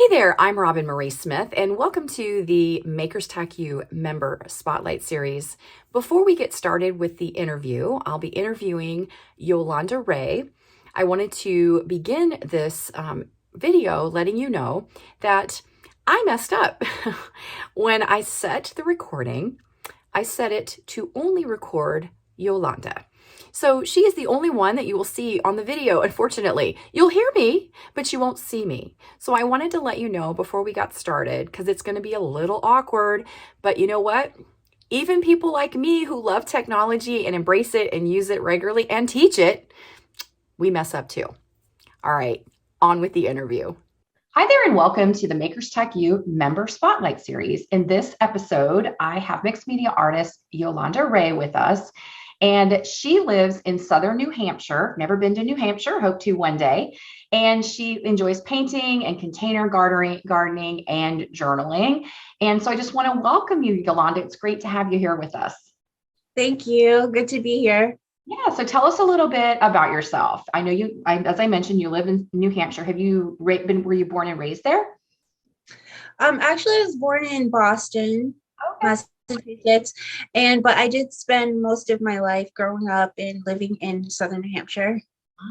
Hey there, I'm Roben-Marie Smith, and welcome to the Makers Tack You Member Spotlight Series. Before we get started with the interview, I'll be interviewing Yolanda Ray. I wanted to begin this video letting you know that I messed up. When I set the recording, I set it to only record Yolanda. So she is the only one that you will see on the video, unfortunately. You'll hear me, but you won't see me. So I wanted to let you know before we got started, because it's going to be a little awkward, but you know what? Even people like me who love technology and embrace it and use it regularly and teach it, we mess up too. All right, on with the interview. Hi there, and welcome to the Makers Tack You Member Spotlight Series. In this episode, I have mixed media artist Yolanda Ray with us. And she lives in southern New Hampshire. Never been to New Hampshire, hope to one day. And she enjoys painting and container gardening and journaling. And so I just want to welcome you, Yolanda. It's great to have you here with us. Thank you. Good to be here. Yeah, so tell us a little bit about yourself. I know as I mentioned, you live in New Hampshire. Were you born and raised there? Actually, I was born in Boston, Massachusetts, but I did spend most of my life growing up and living in southern New Hampshire.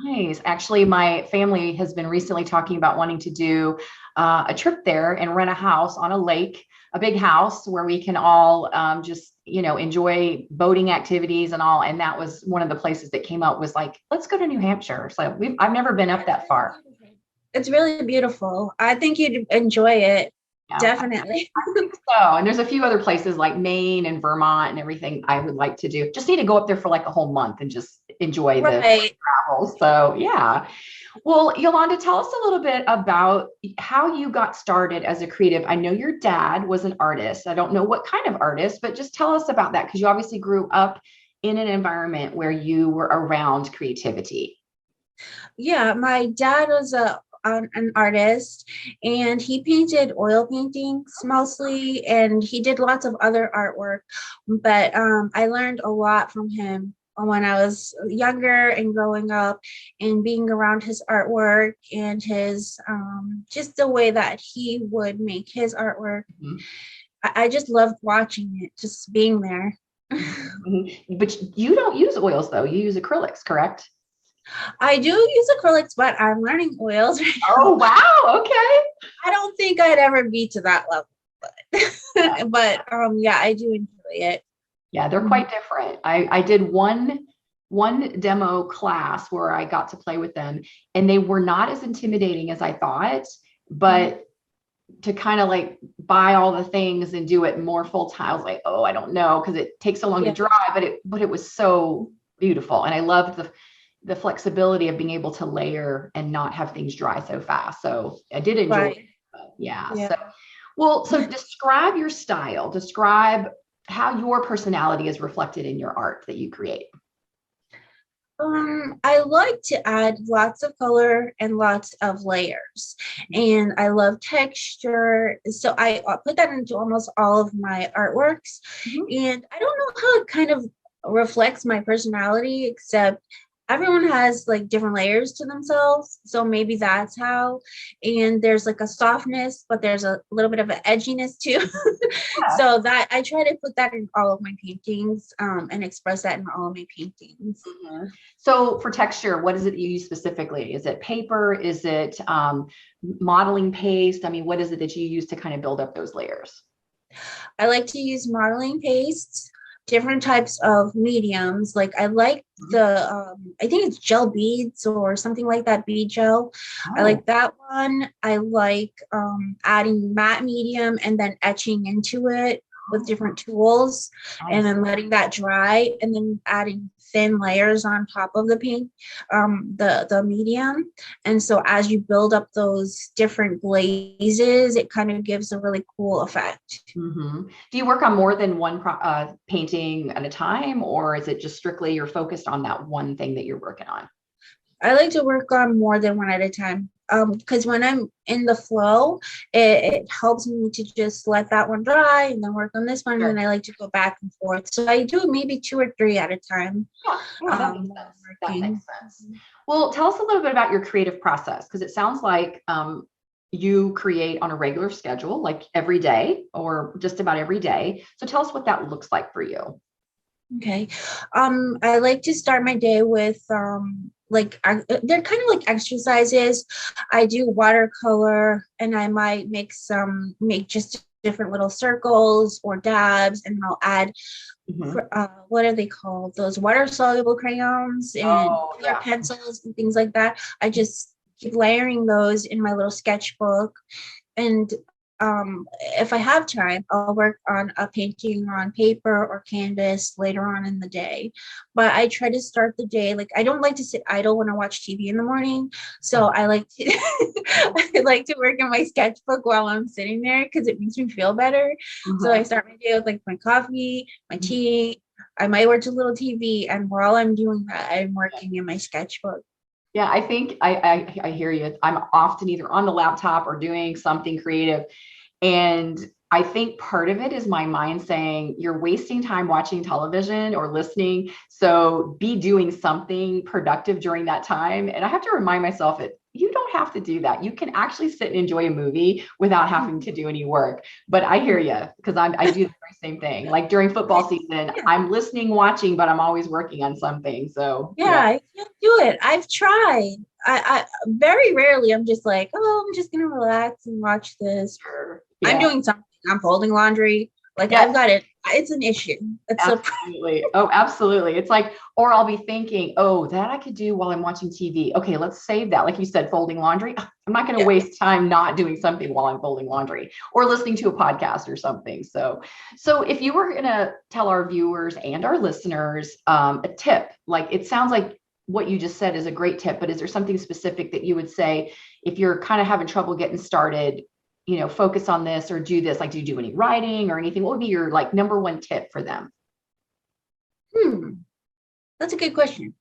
Nice. Actually, my family has been recently talking about wanting to do a trip there and rent a house on a lake, a big house where we can all just, enjoy boating activities and all. And that was one of the places that came up was like, let's go to New Hampshire. So I've never been up that far. It's really beautiful. I think you'd enjoy it. Yeah, definitely. I think so. And there's a few other places like Maine and Vermont and everything I would like to do. Just need to go up there for like a whole month and just enjoy the travel. So yeah. Well, Yolanda, tell us a little bit about how you got started as a creative. I know your dad was an artist. I don't know what kind of artist, but just tell us about that because you obviously grew up in an environment where you were around creativity. Yeah, my dad was an artist, and he painted oil paintings mostly, and he did lots of other artwork. But I learned a lot from him when I was younger and growing up, and being around his artwork and his just the way that he would make his artwork. Mm-hmm. I just loved watching it, just being there. Mm-hmm. But you don't use oils though; you use acrylics, correct? I do use acrylics, but I'm learning oils right now. Oh, wow. Okay. I don't think I'd ever be to that level, but yeah, I do enjoy it. Yeah, they're quite different. I did one demo class where I got to play with them, and they were not as intimidating as I thought, but to kind of like buy all the things and do it more full time, I was like, oh, I don't know, because it takes so long to dry, but it was so beautiful. And I loved the flexibility of being able to layer and not have things dry so fast. So I did enjoy it. Yeah. So describe your style. Describe how your personality is reflected in your art that you create. I like to add lots of color and lots of layers, and I love texture. So I put that into almost all of my artworks. And I don't know how it kind of reflects my personality, except everyone has like different layers to themselves. So maybe that's how. And there's like a softness, but there's a little bit of an edginess too. So that I try to put that in all of my paintings and express that in all of my paintings. So for texture, what is it you use specifically? Is it paper? Is it modeling paste? I mean, what is it that you use to kind of build up those layers? I like to use modeling paste, different types of mediums. Like I like the I think it's gel beads or something like that, bead gel. I like that one. I like adding matte medium and then etching into it with different tools and then letting that dry and then adding thin layers on top of the paint, the medium. And so as you build up those different glazes, it kind of gives a really cool effect. Do you work on more than one painting at a time, or is it just strictly you're focused on that one thing that you're working on? I like to work on more than one at a time. Because when I'm in the flow, it helps me to just let that one dry and then work on this one. And I like to go back and forth. So I do maybe 2 or 3 at a time. That makes sense. That makes sense. Well, tell us a little bit about your creative process, because it sounds like you create on a regular schedule, like every day or just about every day. So tell us what that looks like for you. Okay. I like to start my day with they're kind of like exercises. I do watercolor and I might make just different little circles or dabs, and I'll add what are they called? Those water soluble crayons and Oh, color yeah. pencils and things like that. I just keep layering those in my little sketchbook. And if I have time, I'll work on a painting on paper or canvas later on in the day. But I try to start the day, like I don't like to sit idle when I watch TV in the morning. So I like to I like to work in my sketchbook while I'm sitting there because it makes me feel better. So I start my day with like my coffee, my tea. I might watch a little TV, and while I'm doing that, I'm working in my sketchbook. Yeah, I think I hear you. I'm often either on the laptop or doing something creative. And I think part of it is my mind saying you're wasting time watching television or listening. So be doing something productive during that time. And I have to remind myself that you don't have to do that. You can actually sit and enjoy a movie without having to do any work. But I hear you because I do the very same thing. Like during football season, Yeah. I'm listening, watching, but I'm always working on something. So Yeah, I can't do it. I've tried. I very rarely I'm just like, oh, I'm just gonna relax and watch this. sure. I'm Yeah. doing something. I'm folding laundry. Like Yeah. I've got it. It's an issue. It's a Absolutely. Oh, absolutely. It's like, or I'll be thinking, oh, that I could do while I'm watching TV. Okay, let's save that. Like you said, folding laundry. I'm not going to yeah. waste time not doing something while I'm folding laundry or listening to a podcast or something. So if you were going to tell our viewers and our listeners a tip, like it sounds like what you just said is a great tip, but is there something specific that you would say if you're kind of having trouble getting started, focus on this or do this? Like, do you do any writing or anything? What would be your like number one tip for them? Hmm. That's a good question.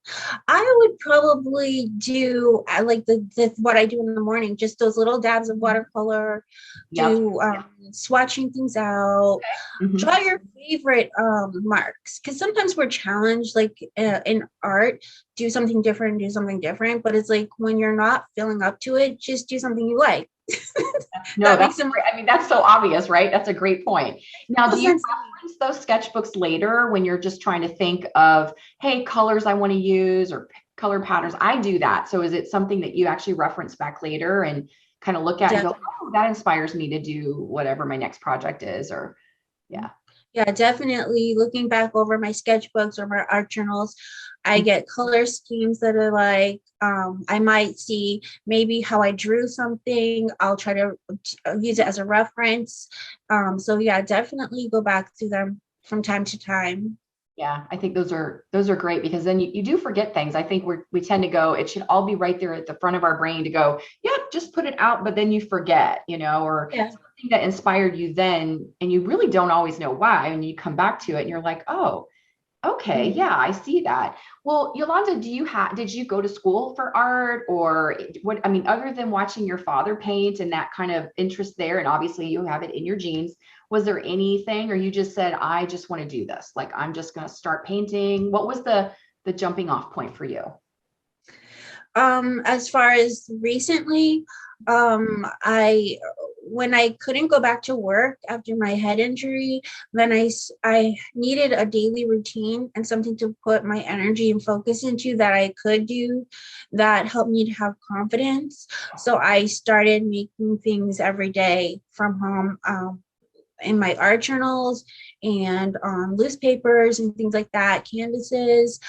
I would probably do I like the what I do in the morning, just those little dabs of watercolor, Yep. do swatching things out, Mhm. draw your favorite marks. Because sometimes we're challenged, like in art, do something different. But it's like when you're not feeling up to it, just do something you like. No, That that's makes it great. I mean, that's so obvious, right? That's a great point. Now, more do you sense to me. reference those sketchbooks later when you're just trying to think of, hey, colors I want to use or color patterns? I do that. So is it something that you actually reference back later and kind of look at and go, Definitely. oh, that inspires me to do whatever my next project is? Or, yeah. Yeah, definitely looking back over my sketchbooks or my art journals, I get color schemes that are like, I might see maybe how I drew something. I'll try to use it as a reference. So yeah, definitely go back to them from time to time. Yeah, I think those are great because then you do forget things. I think we tend to go, it should all be right there at the front of our brain to go, yeah, just put it out, but then you forget, or Yeah. something that inspired you then, and you really don't always know why. And you come back to it and you're like, oh, okay, Mhm. yeah, I see that. Well, Yolanda, did you go to school for art or what? I mean, other than watching your father paint and that kind of interest there, and obviously you have it in your genes, was there anything, or you just said, I just want to do this? Like, I'm just going to start painting. What was the jumping off point for you? As far as recently, I when I couldn't go back to work after my head injury, then I needed a daily routine and something to put my energy and focus into that I could do that helped me to have confidence. So I started making things every day from home. In my art journals and on loose papers and things like that, canvases.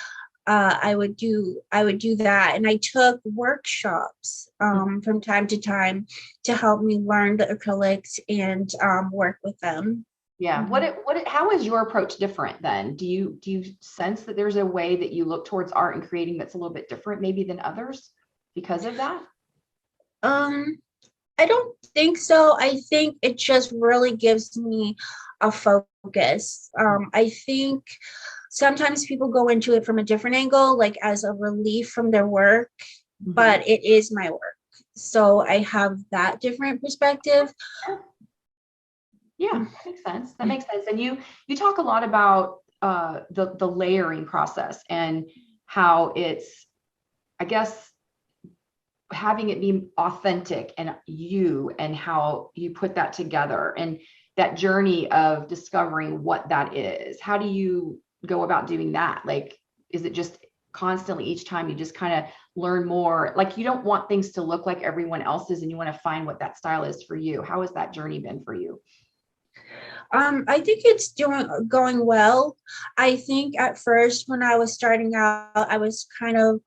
I would do that, and I took workshops from time to time to help me learn the acrylics and work with them. Yeah. Mhm. How is your approach different then? Do you sense that there's a way that you look towards art and creating that's a little bit different maybe than others because of that? Um, I don't think so. I think it just really gives me a focus. I think sometimes people go into it from a different angle, like as a relief from their work, Mhm. but it is my work. So I have that different perspective. Yeah, that makes sense. That makes sense. And you talk a lot about the layering process and how it's, I guess, having it be authentic and you, and how you put that together, and that journey of discovering what that is. How do you go about doing that? Like, is it just constantly each time you just kind of learn more? Like, you don't want things to look like everyone else's, and you want to find what that style is for you. How has that journey been for you? I think it's going well. I think at first when I was starting out, I was kind of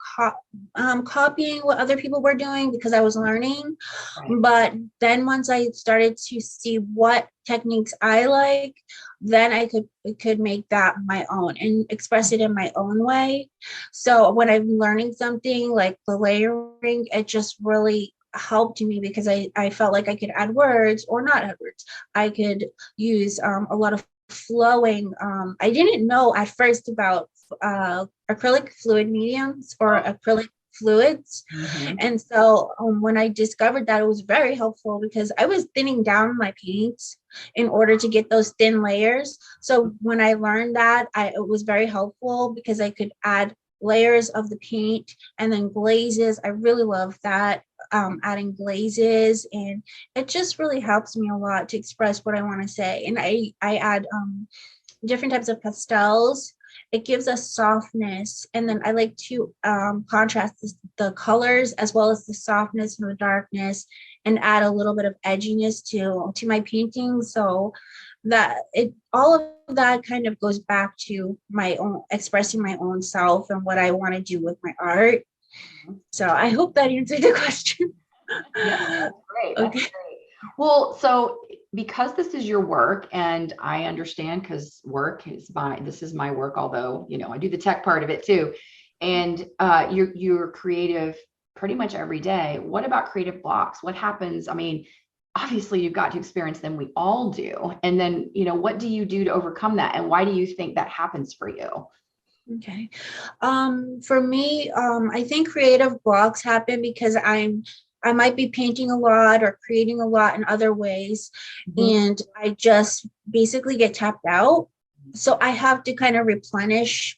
copying what other people were doing because I was learning. Right. But then once I started to see what techniques I like, then I could make that my own and express it in my own way. So when I'm learning something like the layering, it just really helped me because I felt like I could add words or not add words. I could use a lot of flowing. I didn't know at first about acrylic fluid mediums or acrylic fluids. Mm-hmm. And so when I discovered that, it was very helpful because I was thinning down my paints in order to get those thin layers. So when I learned that, it was very helpful because I could add layers of the paint and then glazes. I really love that, adding glazes, and it just really helps me a lot to express what I want to say. And I add different types of pastels. It gives us softness, and then I like to contrast the colors as well as the softness and the darkness, and add a little bit of edginess to my painting, so that it all of that kind of goes back to my own expressing my own self and what I want to do with my art. So I hope that answered the question. Yeah, that's great. That's Okay. great. Well, so because this is your work, and I understand, because this is my work, although, I do the tech part of it too. And you're creative pretty much every day. What about creative blocks? What happens? I mean, obviously you've got to experience them. We all do. And then, what do you do to overcome that? And why do you think that happens for you? Okay. For me, I think creative blocks happen because I might be painting a lot or creating a lot in other ways, Mhm. and I just basically get tapped out. So I have to kind of replenish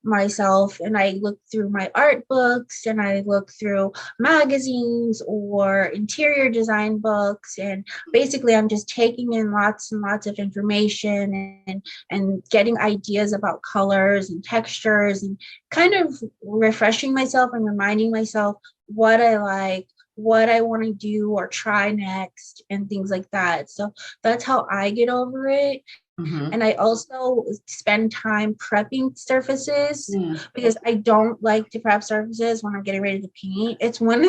myself, and I look through my art books, and I look through magazines or interior design books, and basically I'm just taking in lots and lots of information, and getting ideas about colors and textures, and kind of refreshing myself and reminding myself what I like, what I want to do or try next, and things like that. So that's how I get over it. Mhm. And I also spend time prepping surfaces Mm. because I don't like to prep surfaces when I'm getting ready to paint. It's one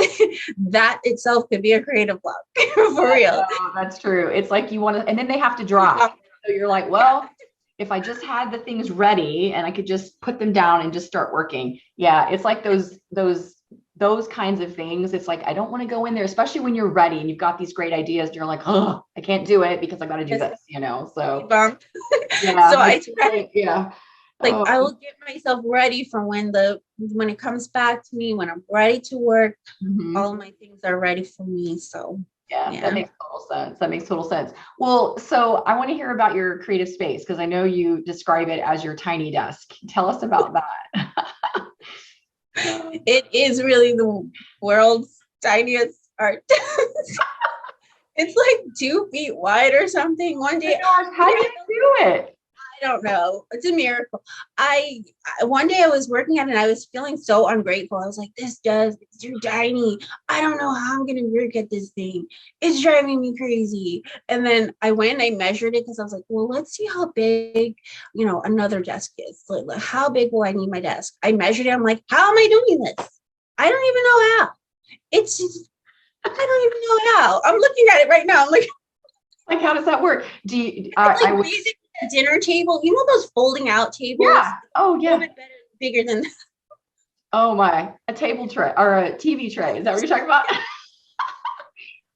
that itself could be a creative block for real. No, that's true. It's like you want to, and then they have to dry. So you're like, well, if I just had the things ready and I could just put them down and just start working. Yeah, it's like those kinds of things. It's like, I don't want to go in there, especially when you're ready and you've got these great ideas and you're like, oh, I can't do it because I got to do this, So yeah, So I try, yeah. like Oh, I will get myself ready for when it comes back to me, when I'm ready to work, mhm. all of my things are ready for me. So Yeah, that yeah. makes total sense. That makes total sense. Well, so I want to hear about your creative space, because I know you describe it as your tiny desk. Tell us about that. It is really the world's tiniest art. It's like 2 feet wide or something. Oh my gosh, how do you do it? I don't know. It's a miracle. One day I was working at it and I was feeling so ungrateful. I was like, this does, it's too tiny. I don't know how I'm gonna work at this thing. It's driving me crazy. And then I went and I measured it because I was like, well, let's see how big, another desk is. Like, how big will I need my desk? I measured it. I'm like, how am I doing this? I don't even know how. It's just, I don't even know how. I'm looking at it right now. I'm Like, how does that work? Do you, it's I like would, basically a dinner table. You know those folding out tables? yeah. Oh, A little yeah. bit better, bigger than that. Oh my, a table tray or a TV tray. Is that what you're talking about?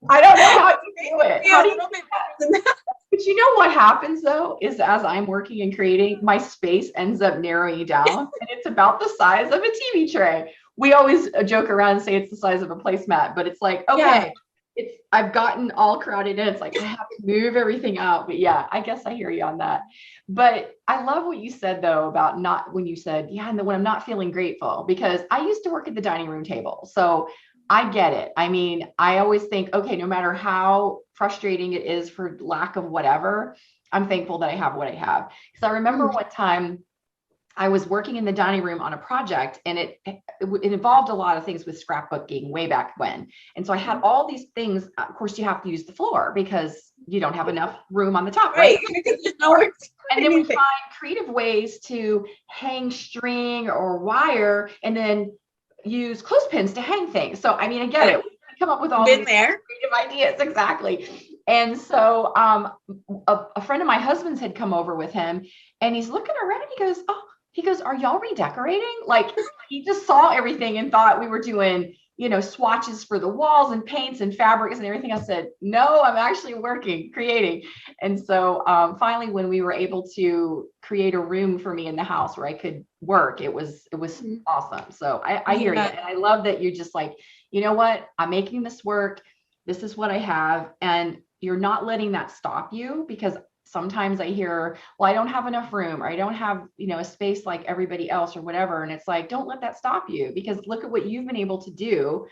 I don't know how you do it. Yeah, How a do you? little bit better than that. But you know what happens though, is as I'm working and creating, my space ends up narrowing down, and it's about the size of a TV tray. We always joke around and say it's the size of a placemat, but it's like, Yeah. okay, I've gotten all crowded in. It's like I have to move everything out. But yeah, I guess I hear you on that. But I love what you said though about not when you said, yeah, and then when I'm not feeling grateful, because I used to work at the dining room table. So I get it. I mean, I always think, okay, no matter how frustrating it is for lack of whatever, I'm thankful that I have what I have. Because I remember Mm. one time I was working in the dining room on a project, and it involved a lot of things with scrapbooking way back when. And so I had all these things. Of course, you have to use the floor because you don't have enough room on the top, right? Because there's nowhere to put And then we anything. find creative ways to hang string or wire, and then use clothespins to hang things. So, I mean, I get it. We come up with all Been these there. creative ideas. Exactly. And so a friend of my husband's had come over with him, and he's looking around. He goes, are y'all redecorating? Like, he just saw everything and thought we were doing, swatches for the walls and paints and fabrics and everything. I said, no, I'm actually creating. And so finally, when we were able to create a room for me in the house where I could work, it was awesome. So I hear you. And I love that you're just like, you know what? I'm making this work. This is what I have. And you're not letting that stop you, because sometimes I hear, well, I don't have enough room, or I don't have, a space like everybody else or whatever. And it's like, don't let that stop you, because look at what you've been able to do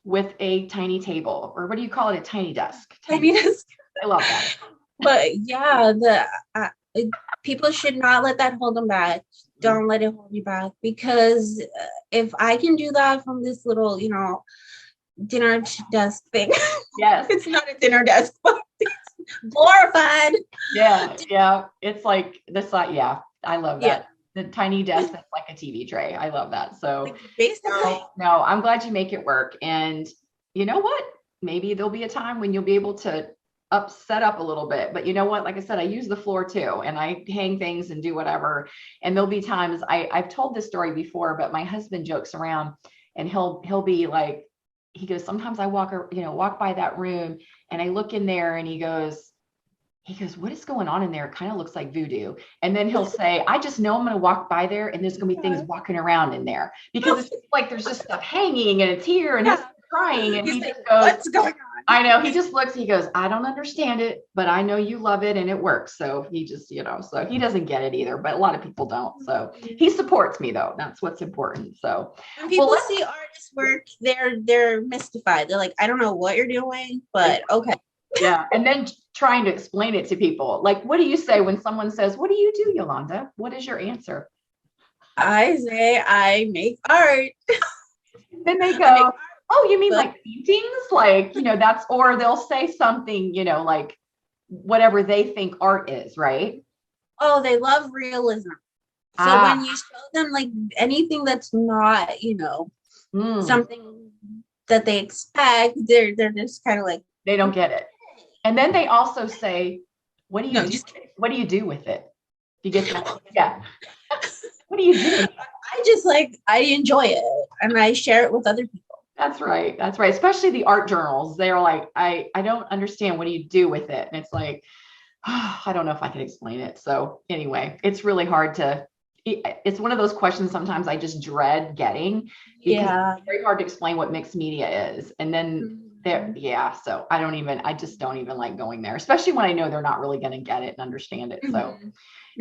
with a tiny table, or what do you call it? A tiny desk. Tiny desk. I love that. But yeah, people should not let that hold them back. Don't let it hold you back, because if I can do that from this little, dinner desk thing. Yes. It's not a dinner desk, but it's glorified. Yeah. It's like this. Yeah, I love that. Yeah. The tiny desk that's like a TV tray. I love that. So basically, no, I'm glad you make it work. And you know what? Maybe there'll be a time when you'll be able to set up a little bit. But you know what? Like I said, I use the floor too, and I hang things and do whatever. And there'll be times I've told this story before, but my husband jokes around, and he'll be like, he goes, sometimes I walk by that room and I look in there, and he goes, what is going on in there? It kind of looks like voodoo. And then he'll say, I just know I'm going to walk by there, and there's going to be things walking around in there, because it's like there's just stuff hanging, and it's here, and it's crying. And he just goes, what's going on? I know. He just looks, he goes, I don't understand it, but I know you love it and it works. So he just, so he doesn't get it either, but a lot of people don't. So he supports me, though. That's what's important. So when people see artists work, they're mystified. They're like, I don't know what you're doing, but okay. Yeah. And then trying to explain it to people. Like, what do you say when someone says, what do you do, Yolanda? What is your answer? I say I make art. Then they go, oh, you mean like paintings? Like, that's, or they'll say something, like whatever they think art is, right? Oh, they love realism. So when you show them like anything that's not, something that they expect, they're just kind of like, they don't get it. And then they also say, what do you do with it? You get that? Yeah. What do you do? I enjoy it, and I share it with other people. That's right. Especially the art journals. They're like, I don't understand. What do you do with it? And it's like, I don't know if I can explain it. So anyway, it's really hard it's one of those questions sometimes I just dread getting, because it's very hard to explain what mixed media is. And then so I just don't even like going there, especially when I know they're not really going to get it and understand it. So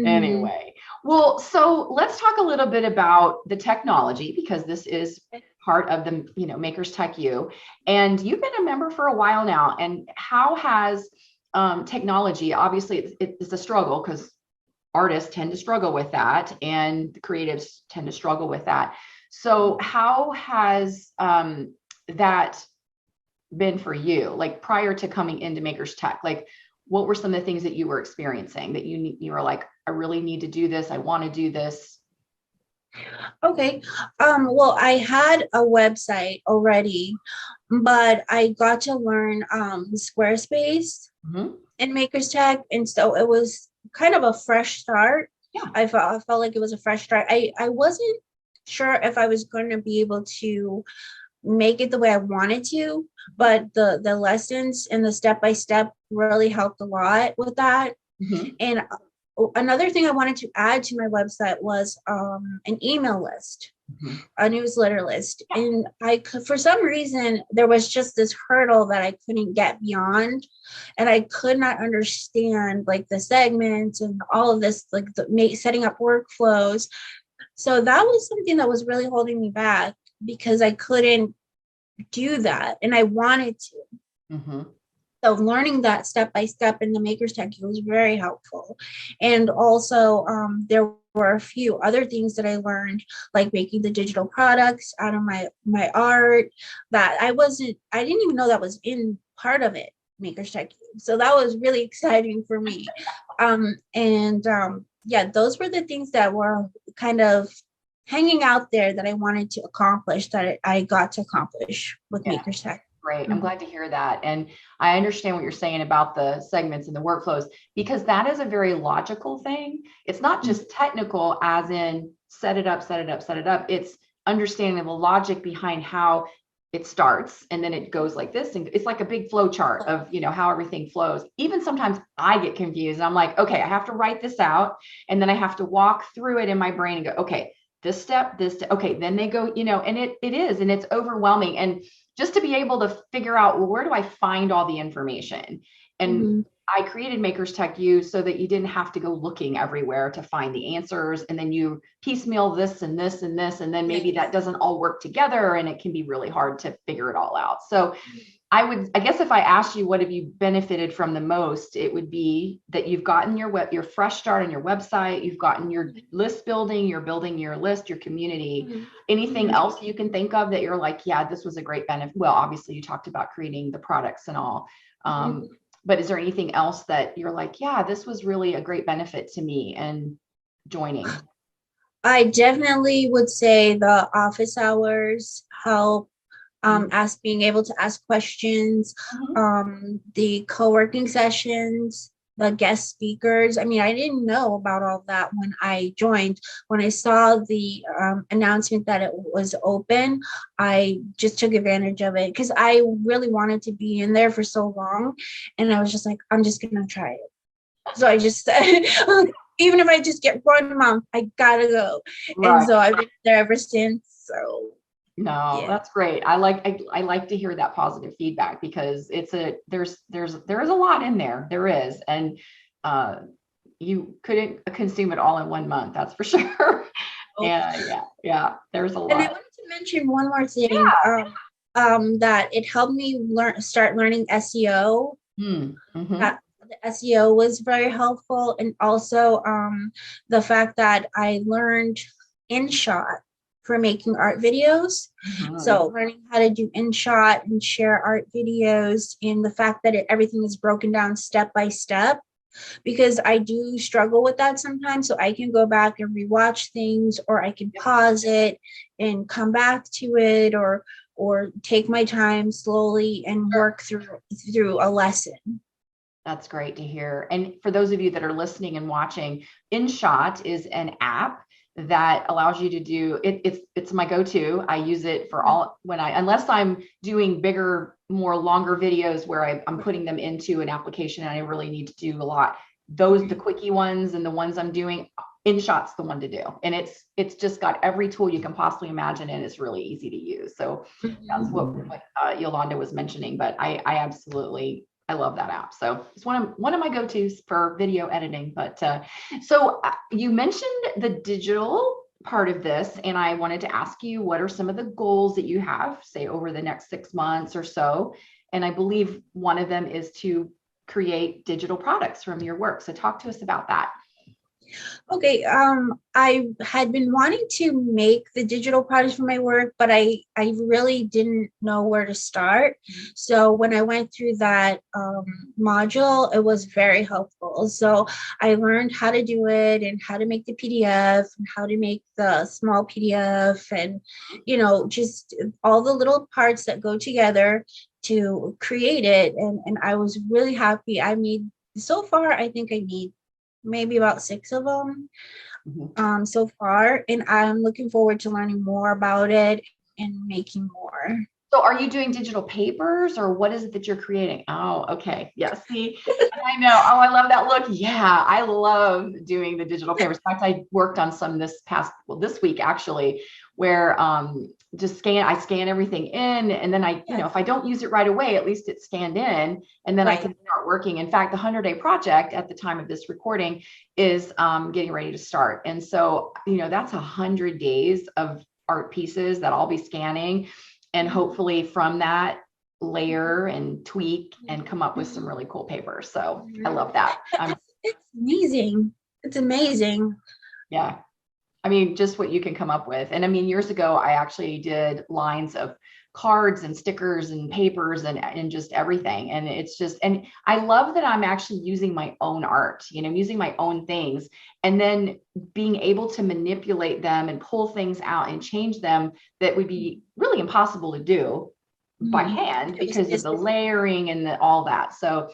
anyway, well, so let's talk a little bit about the technology, because this is part of the, Makers Tech U, and you've been a member for a while now. And how has technology, obviously it's a struggle, because artists tend to struggle with that, and the creatives tend to struggle with that. So how has that been for you? Like, prior to coming into Makers Tech, like, what were some of the things that you were experiencing that you were like, I really need to do this, I want to do this? Okay. Well, I had a website already, but I got to learn Squarespace in Makers Tech, and so it was kind of a fresh start. Yeah. I felt like it was a fresh start. I wasn't sure if I was going to be able to make it the way I wanted to, but the lessons and the step-by-step really helped a lot with that. And another thing I wanted to add to my website was an email list, a newsletter list. And for some reason, there was just this hurdle that I couldn't get beyond. And I could not understand like the segments and all of this, like setting up workflows. So that was something that was really holding me back, because I couldn't do that, and I wanted to. Mm-hmm. So learning that step by step in the Maker's Tech was very helpful. And also there were a few other things that I learned, like making the digital products out of my art that I didn't even know that was in part of it, Maker's Tech. So that was really exciting for me. Yeah, those were the things that were kind of hanging out there that I wanted to accomplish, that I got to accomplish with Yeah. Maker's Tech. Great. I'm glad to hear that. And I understand what you're saying about the segments and the workflows, because that is a very logical thing. It's not just technical as in set it up, set it up, set it up. It's understanding the logic behind how it starts and then it goes like this. And it's like a big flow chart of, how everything flows. Even sometimes I get confused and I'm like, okay, I have to write this out. And then I have to walk through it in my brain and go, okay, this step, okay, then they go, and it is, and it's overwhelming. And just to be able to figure out, well, where do I find all the information? And I created Maker's Tech U so that you didn't have to go looking everywhere to find the answers. And then you piecemeal this and this and this, and then maybe that doesn't all work together and it can be really hard to figure it all out. So I guess if I asked you, what have you benefited from the most, it would be that you've gotten your fresh start on your website, you've gotten your list building, you're building your list, your community. Anything else you can think of that you're like, yeah, this was a great benefit? Well, obviously you talked about creating the products and all, but is there anything else that you're like, yeah, this was really a great benefit to me and joining? I definitely would say the office hours help. Being able to ask questions, the co-working sessions, the guest speakers. I mean, I didn't know about all that when I joined. When I saw the announcement that it was open, I just took advantage of it because I really wanted to be in there for so long. And I was just like, I'm just going to try it. So I just said, even if I just get 1 month, I gotta go. Right. And so I've been there ever since. So no, that's great. I like to hear that positive feedback, because there is a lot in there. There is, and you couldn't consume it all in 1 month. That's for sure. Yeah. There's a lot. And I wanted to mention one more thing. That it helped me start learning SEO. That the SEO was very helpful, and also the fact that I learned InShot for making art videos. So learning how to do InShot and share art videos, and the fact that everything is broken down step by step, because I do struggle with that sometimes. So I can go back and rewatch things, or I can pause it and come back to it, or take my time slowly and work through a lesson. That's great to hear. And for those of you that are listening and watching, InShot is an app that allows you to do it. It's my go-to. I use it for all unless I'm doing bigger, more longer videos where I'm putting them into an application and I really need to do a lot. The quickie ones and the ones I'm doing, InShot's the one to do. And it's just got every tool you can possibly imagine, and it's really easy to use. So that's what Yolanda was mentioning, but I love that app. So it's one of my go-tos for video editing. But so you mentioned the digital part of this, and I wanted to ask you, what are some of the goals that you have, say, over the next 6 months or so? And I believe one of them is to create digital products from your work. So talk to us about that. Okay, I had been wanting to make the digital products for my work, but I really didn't know where to start. So when I went through that module, it was very helpful. So I learned how to do it, and how to make the PDF, and how to make the small PDF, and just all the little parts that go together to create it. And I was really happy. So far, I think I need maybe about 6 of them so far, and I'm looking forward to learning more about it and making more. So are you doing digital papers, or what is it that you're creating? Oh, okay. Yes. See, I know. Oh, I love that look. Yeah, I love doing the digital papers. In fact, I worked on some this week actually, where I scan everything in, and then if I don't use it right away, at least it's scanned in, and then I can start working. In fact, the 100-day project at the time of this recording is getting ready to start. And so, that's 100 days of art pieces that I'll be scanning. and hopefully from that layer and tweak and come up with some really cool papers. So I love that. It's amazing. It's amazing. Yeah. I mean, just what you can come up with. And I mean, years ago, I actually did lines of cards and stickers and papers and just everything. And it's just, and I love that I'm actually using my own art, you know, using my own things, and then being able to manipulate them and pull things out and change them that would be really impossible to do by hand because of the layering and all that. So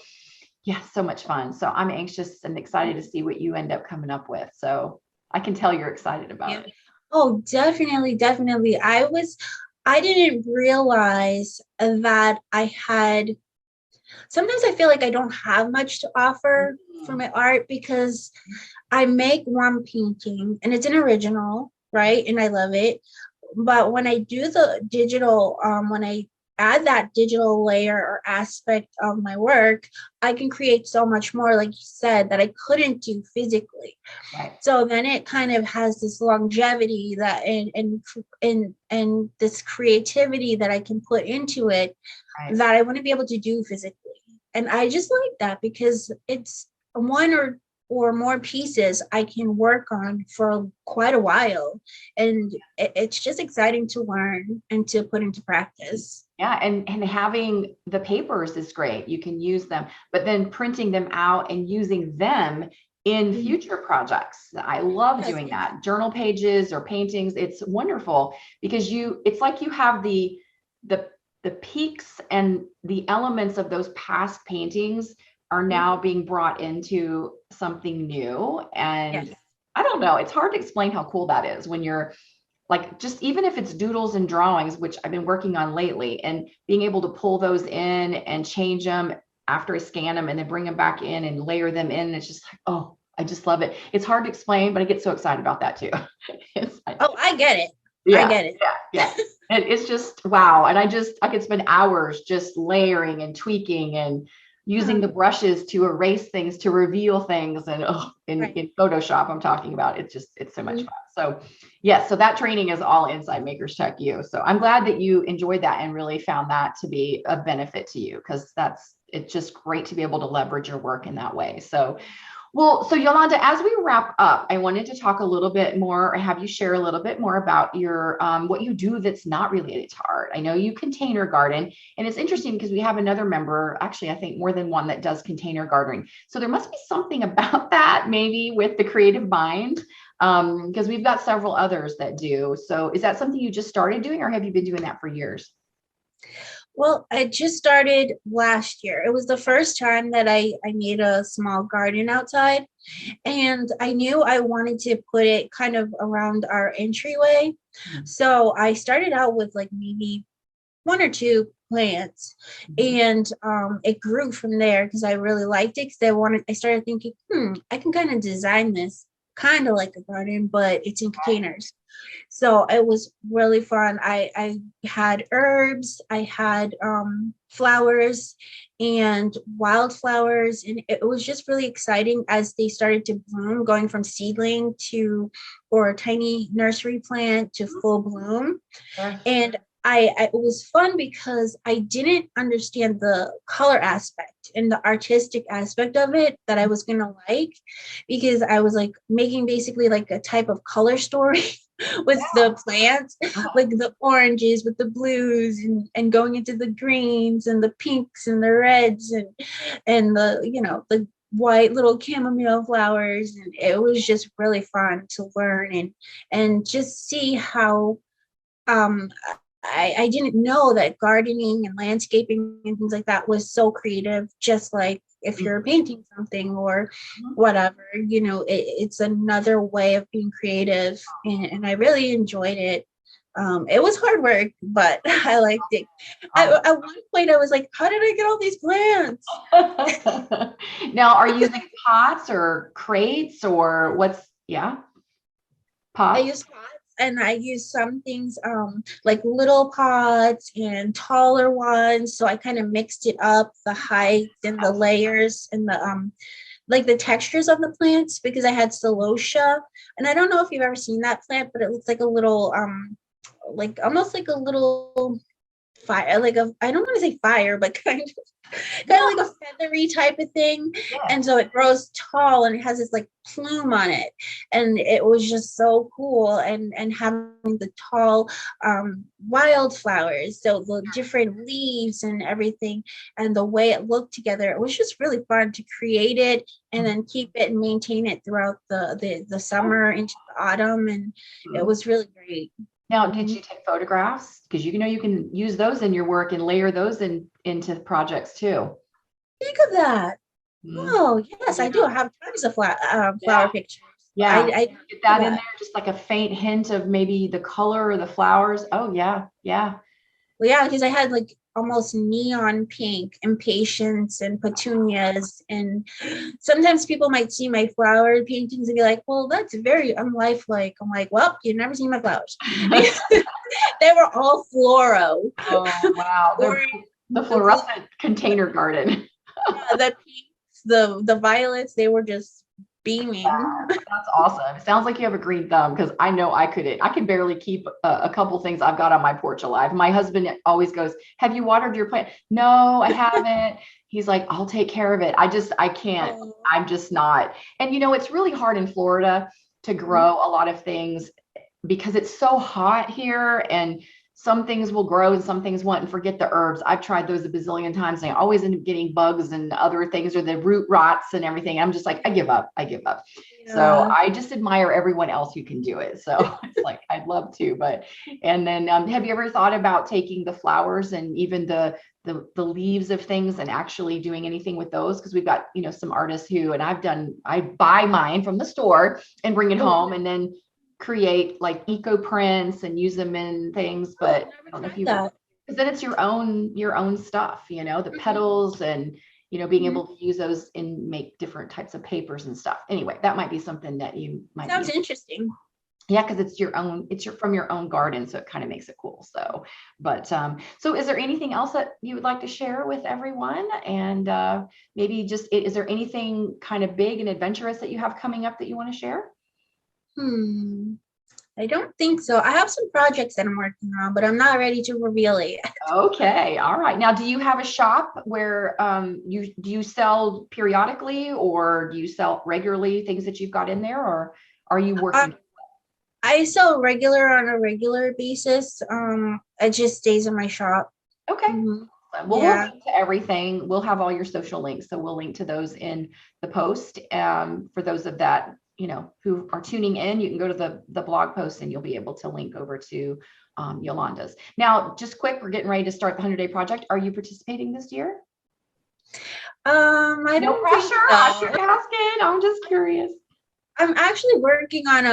yeah, so much fun. So I'm anxious and excited to see what you end up coming up with. So I can tell you're excited about it. Oh, definitely, definitely. I didn't realize that I had, sometimes I feel like I don't have much to offer for my art because I make one painting and it's an original, right? And I love it. But when I do the digital, when I add that digital layer or aspect of my work, I can create so much more, like you said, that I couldn't do physically. Right. So then it kind of has this longevity that and this creativity that I can put into it, right, that I wouldn't be able to do physically. And I just like that because it's one or more pieces I can work on for quite a while. And it's just exciting to learn and to put into practice. Yeah, and having the papers is great. You can use them, but then printing them out and using them in future projects. I love doing that. Journal pages or paintings. It's wonderful because it's like you have the peaks and the elements of those past paintings are now being brought into something new. And I don't know, it's hard to explain how cool that is when you're like, just even if it's doodles and drawings, which I've been working on lately, and being able to pull those in and change them after I scan them and then bring them back in and layer them in. It's just like, oh, I just love it. It's hard to explain, but I get so excited about that too. I get it. Yeah, I get it. Yeah. And it's just, wow. And I could spend hours just layering and tweaking and using the brushes to erase things, to reveal things. And in Photoshop, I'm talking about, it's so much fun. So yes, so that training is all inside Makers Tech U. So I'm glad that you enjoyed that and really found that to be a benefit to you, because it's just great to be able to leverage your work in that way. So Yolanda, as we wrap up, I wanted to talk a little bit more, or have you share a little bit more about your what you do that's not related to art. I know you container garden, and it's interesting because we have another member, actually, I think more than one, that does container gardening. So there must be something about that, maybe with the creative mind, because we've got several others that do. So is that something you just started doing, or have you been doing that for years? Well, I just started last year. It was the first time that I made a small garden outside, and I knew I wanted to put it kind of around our entryway. So I started out with like maybe one or two plants, and it grew from there because I really liked it. Because I started thinking, I can kind of design this kind of like a garden, but it's in containers. So it was really fun. I had herbs, I had flowers and wildflowers, and it was just really exciting as they started to bloom, going from seedling or a tiny nursery plant to full bloom. And it was fun because I didn't understand the color aspect and the artistic aspect of it that I was going to like, because I was like making basically like a type of color story with the plants, like the oranges with the blues and going into the greens and the pinks and the reds and the white little chamomile flowers. And it was just really fun to learn and just see how I didn't know that gardening and landscaping and things like that was so creative, just like if you're painting something or whatever, it's another way of being creative. And I really enjoyed it. It was hard work, but I liked it. At one point, I was like, how did I get all these plants? Now, are you using pots or crates or pots? I use pots. And I use some things like little pots and taller ones. So I kind of mixed it up, the height and the layers and the like the textures of the plants, because I had celosia. And I don't know if you've ever seen that plant, but it looks like a little like almost like a little fire, like a, I don't want to say fire, but kind of like a feathery type of thing. Yeah. And so it grows tall and it has this like plume on it. And it was just so cool. And having the tall wildflowers, so the different leaves and everything, and the way it looked together, it was just really fun to create it and then keep it and maintain it throughout the summer into the autumn. And it was really great. Now, did you take photographs? Because you know you can use those in your work and layer those into projects too. Think of that. Mhm. Oh, yes, I do. I Yeah. have tons of Yeah. flower pictures. I, Yeah. I Get do that in that. there, just like a faint hint of maybe the color or the flowers. Oh yeah, yeah. Well, yeah, because I had like almost neon pink impatiens and petunias. And sometimes people might see my flower paintings and be like, well, that's very unlifelike. I'm like, well, you've never seen my flowers. They were all fluoro. Oh wow, Orange, the the blue, fluorescent container garden. yeah, the pinks, the violets, they were just beaming. That's awesome. It sounds like you have a green thumb because I know I couldn't. I can barely keep a couple things I've got on my porch alive. My husband always goes, "Have you watered your plant?" No, I haven't. He's like, "I'll take care of it." I can't. Oh. I'm just not. And you know, it's really hard in Florida to grow a lot of things because it's so hot here and some things will grow and some things won't, and forget the herbs. I've tried those a bazillion times and I always end up getting bugs and other things or the root rots and everything. I'm just like, I give up. I give up. So Yeah. I just admire everyone else who can do it. So it's like, I'd love to, but, and then have you ever thought about taking the flowers and even the leaves of things and actually doing anything with those? Because we've got, you know, some artists who, and I buy mine from the store and bring it Oh, home and then create like eco prints and use them in things, I've but I never don't know if tried you, that. because then it's your own stuff, you know, the Mhm, petals and, you know, being mhm. able to use those and make different types of papers and stuff. Anyway, that might be something that you might Sounds be, interesting. yeah, because it's your own, from your own garden, so it kind of makes it cool. So, but so is there anything else that you would like to share with everyone? And maybe just, is there anything kind of big and adventurous that you have coming up that you want to share? Hmm. I don't think so. I have some projects that I'm working on, but I'm not ready to reveal it yet. Okay, all right. Now, do you have a shop where you do you sell periodically or do you sell regularly things that you've got in there, or are you Um, working? I sell regular on a regular basis. It just stays in my shop. Okay. Hmm. Well, we'll Yeah. link to everything. We'll have all your social links, so we'll link to those in the post. For those of that, you know, who are tuning in, you can go to the blog post and you'll be able to link over to Yolanda's. Now, just quick, we're getting ready to start the 100-day project. Are you participating this year? I No don't think pressure. I'm so. just asking. I'm just curious. I'm actually working on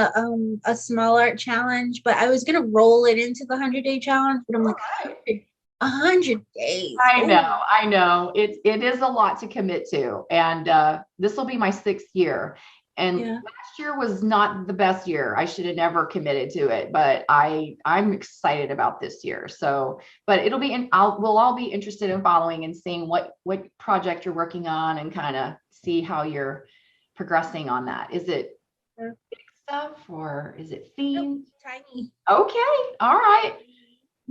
a small art challenge, but I was gonna roll it into the 100-day challenge, but I'm like 100 days. I Oh know, my. I know. It is a lot to commit to. And this will be my 6th year. And Yeah. last year was not the best year. I should have never committed to it, but I'm excited about this year. So, but it'll be we'll all be interested in following and seeing what project you're working on and kind of see how you're progressing on that. Is it Yeah. stuff or is it Nope. themed? Tiny. Okay. All right.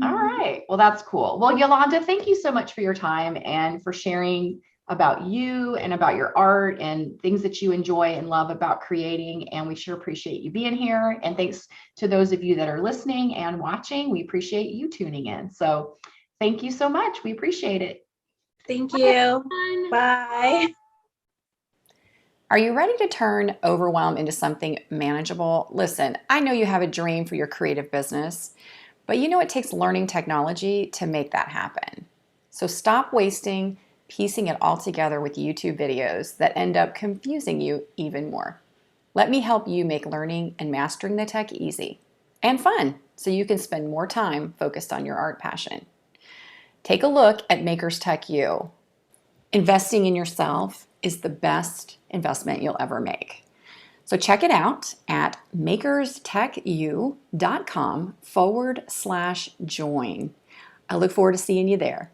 All Mhm. right. Well, that's cool. Well, Yolanda, thank you so much for your time and for sharing about you and about your art and things that you enjoy and love about creating. And we sure appreciate you being here. And thanks to those of you that are listening and watching. We appreciate you tuning in. So thank you so much. We appreciate it. Thank Bye, you. everyone. Bye. Are you ready to turn overwhelm into something manageable? Listen, I know you have a dream for your creative business, but you know it takes learning technology to make that happen. So stop wasting piecing it all together with YouTube videos that end up confusing you even more. Let me help you make learning and mastering the tech easy and fun so you can spend more time focused on your art passion. Take a look at Makers Tech U. Investing in yourself is the best investment you'll ever make. So check it out at makerstechu.com/join. I look forward to seeing you there.